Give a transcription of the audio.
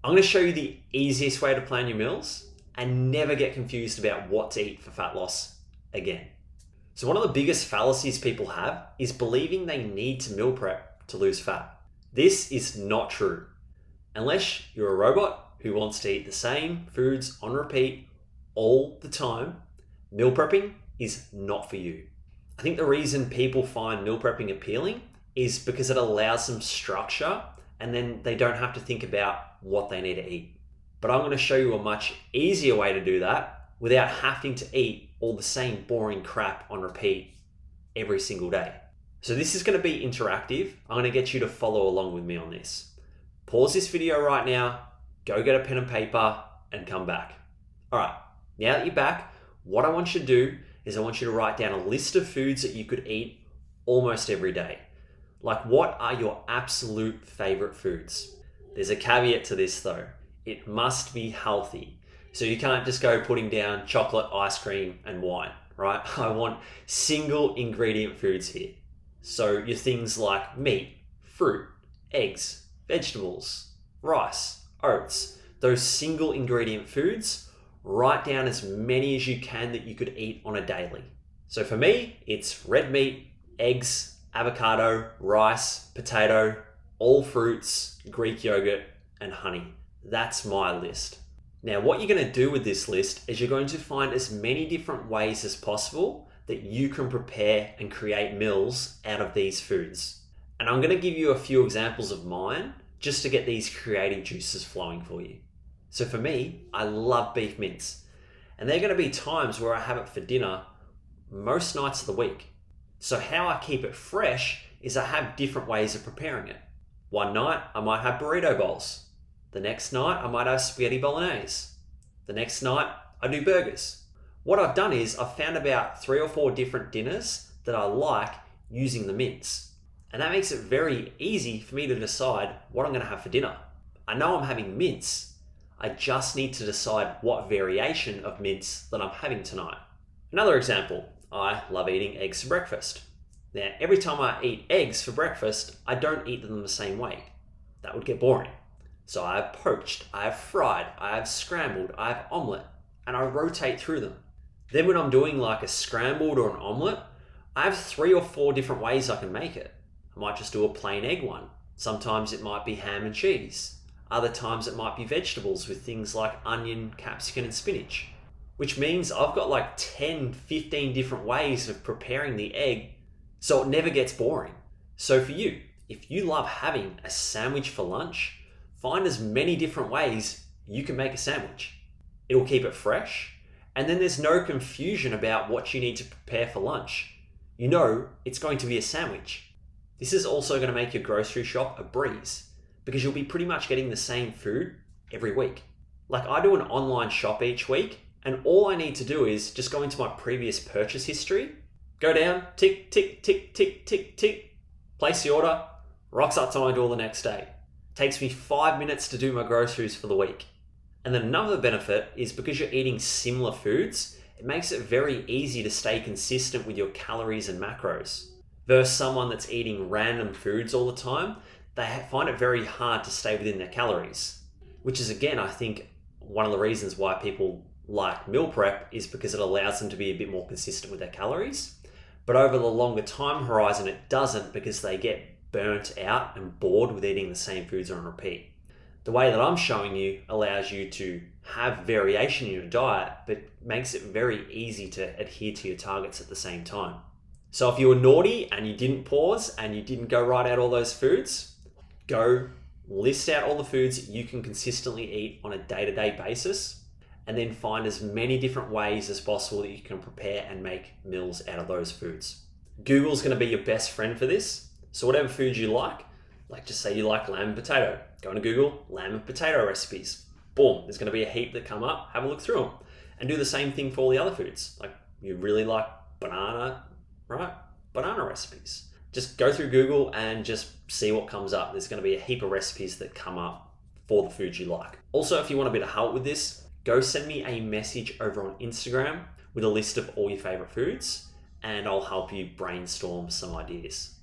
I'm going to show you the easiest way to plan your meals and never get confused about what to eat for fat loss again. So one of the biggest fallacies people have is believing they need to meal prep to lose fat. This is not true. Unless you're a robot who wants to eat the same foods on repeat all the time, meal prepping is not for you. I think the reason people find meal prepping appealing is because it allows them structure and then they don't have to think about what they need to eat. But I'm going to show you a much easier way to do that without having to eat all the same boring crap on repeat every single day. So this is going to be interactive. I'm going to get you to follow along with me on this. Pause this video right now, go get a pen and paper and come back. All right, now that you're back, what I want you to do is I want you to write down a list of foods that you could eat almost every day. Like, what are your absolute favorite foods? There's a caveat to this though. It must be healthy. So you can't just go putting down chocolate, ice cream, and wine, right? I want single ingredient foods here. So your things like meat, fruit, eggs, vegetables, rice, oats, those single ingredient foods, write down as many as you can that you could eat on a daily. So for me, it's red meat, eggs, avocado, rice, potato, all fruits, Greek yogurt, and honey. That's my list. Now, what you're going to do with this list is you're going to find as many different ways as possible that you can prepare and create meals out of these foods. And I'm going to give you a few examples of mine just to get these creative juices flowing for you. So for me, I love beef mince. And there are going to be times where I have it for dinner most nights of the week. So how I keep it fresh is I have different ways of preparing it. One night, I might have burrito bowls. The next night, I might have spaghetti bolognese. The next night, I do burgers. What I've done is I've found about 3 or 4 different dinners that I like using the mince. And that makes it very easy for me to decide what I'm going to have for dinner. I know I'm having mince. I just need to decide what variation of mince that I'm having tonight. Another example, I love eating eggs for breakfast. Now, every time I eat eggs for breakfast, I don't eat them the same way. That would get boring. So I have poached, I have fried, I have scrambled, I have omelette, and I rotate through them. Then when I'm doing like a scrambled or an omelette, I have 3 or 4 different ways I can make it. I might just do a plain egg one. Sometimes it might be ham and cheese. Other times it might be vegetables with things like onion, capsicum, and spinach. Which means I've got like 10, 15 different ways of preparing the egg so it never gets boring. So for you, if you love having a sandwich for lunch, find as many different ways you can make a sandwich. It'll keep it fresh, and then there's no confusion about what you need to prepare for lunch. You know it's going to be a sandwich. This is also going to make your grocery shop a breeze because you'll be pretty much getting the same food every week. Like, I do an online shop each week, and all I need to do is just go into my previous purchase history, go down, tick, tick, tick, tick, tick, tick, place the order, rocks up to my door the next day. Takes me 5 minutes to do my groceries for the week. And then another benefit is because you're eating similar foods, it makes it very easy to stay consistent with your calories and macros. Versus someone that's eating random foods all the time, they find it very hard to stay within their calories. Which is, again, I think one of the reasons why people like meal prep is because it allows them to be a bit more consistent with their calories. But over the longer time horizon, it doesn't, because they get burnt out and bored with eating the same foods on repeat. The way that I'm showing you allows you to have variation in your diet, but makes it very easy to adhere to your targets at the same time. So if you were naughty and you didn't pause and you didn't go write out all those foods, go list out all the foods that you can consistently eat on a day-to-day basis, and then find as many different ways as possible that you can prepare and make meals out of those foods. Google's going to be your best friend for this. So whatever foods you like just say you like lamb and potato, go into Google, lamb and potato recipes. Boom, there's going to be a heap that come up, have a look through them. And do the same thing for all the other foods. Like, you really like banana, right? Banana recipes. Just go through Google and just see what comes up. There's going to be a heap of recipes that come up for the foods you like. Also, if you want a bit of help with this, go send me a message over on Instagram with a list of all your favorite foods, and I'll help you brainstorm some ideas.